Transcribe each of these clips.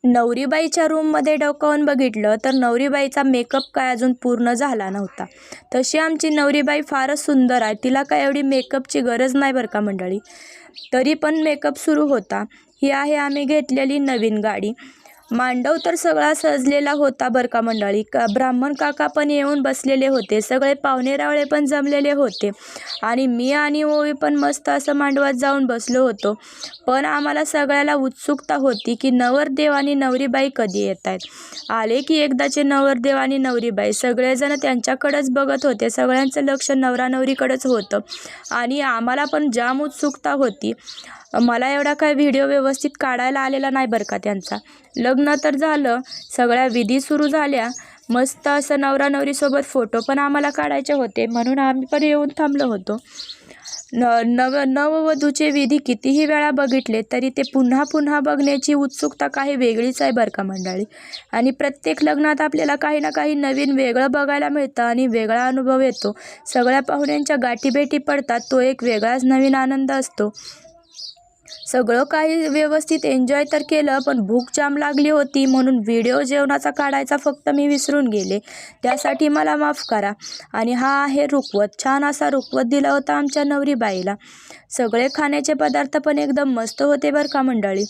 नवरीबाईच्या रूममध्ये डोकावून बघितलं तर नवरीबाईचा मेकअप काय अजून पूर्ण झाला नव्हता. तशी आमची नवरीबाई फारच सुंदर आहे, तिला काय एवढी मेकअपची गरज नाही बरं का मंडळी. तरी पण मेकअप सुरू होता. ही आहे आम्ही घेतलेली नवीन गाडी. मांडव तर सगळा सजलेला होता बरं का मंडळी. ब्राह्मण काका पण येऊन बसलेले होते, सगळे पाहुणेरावळे पण जमलेले होते आणि मी आणि ओवी पण मस्त असं मांडवात जाऊन बसलो होतो. पण आम्हाला सगळ्याला उत्सुकता होती की नवरदेव आणि नवरीबाई कधी येत आहेत. आले की एकदाचे नवरदेव आणि नवरीबाई. सगळेजण त्यांच्याकडेच बघत होते, सगळ्यांचं लक्ष नवरा नवरीकडेच होतं आणि आम्हाला पण जाम उत्सुकता होती. मला एवढा काय व्हिडिओ व्यवस्थित काढायला आलेला नाही बरं का त्यांचा. लग्न तर झालं, सगळ्या विधी सुरू झाल्या. मस्त असं नवरा नवरीसोबत फोटो पण आम्हाला काढायचे होते, म्हणून आम्ही पण येऊन थांबलो होतो. नववधूचे विधी कितीही वेळा बघितले तरी ते पुन्हा पुन्हा बघण्याची उत्सुकता काही वेगळीच आहे बरं का मंडळी. आणि प्रत्येक लग्नात आपल्याला काही ना काही नवीन वेगळं बघायला मिळतं आणि वेगळा अनुभव येतो. सगळ्या पाहुण्यांच्या गाठीभेटी पडतात, तो एक वेगळाच नवीन आनंद असतो. सगळं काही व्यवस्थित एन्जॉय तर केलं, पण भूक जाम लागली होती म्हणून व्हिडिओ जेवणाचा काढायचा फक्त मी विसरून गेले, त्यासाठी मला माफ करा. आणि हा आहे रुखवत. छान असा रुखवत दिला होता आमच्या नवरीबाईला. सगळे खाण्याचे पदार्थ पण एकदम मस्त होते बरं का मंडळी.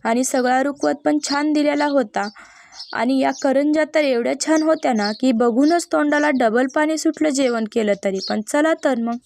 आणि सगळा रुखवत पण छान दिलेला होता. आणि या करंज्या तर एवढ्या छान होत्या ना की बघूनच तोंडाला डबल पाणी सुटलं जेवण केलं तरी. पण चला तर मग.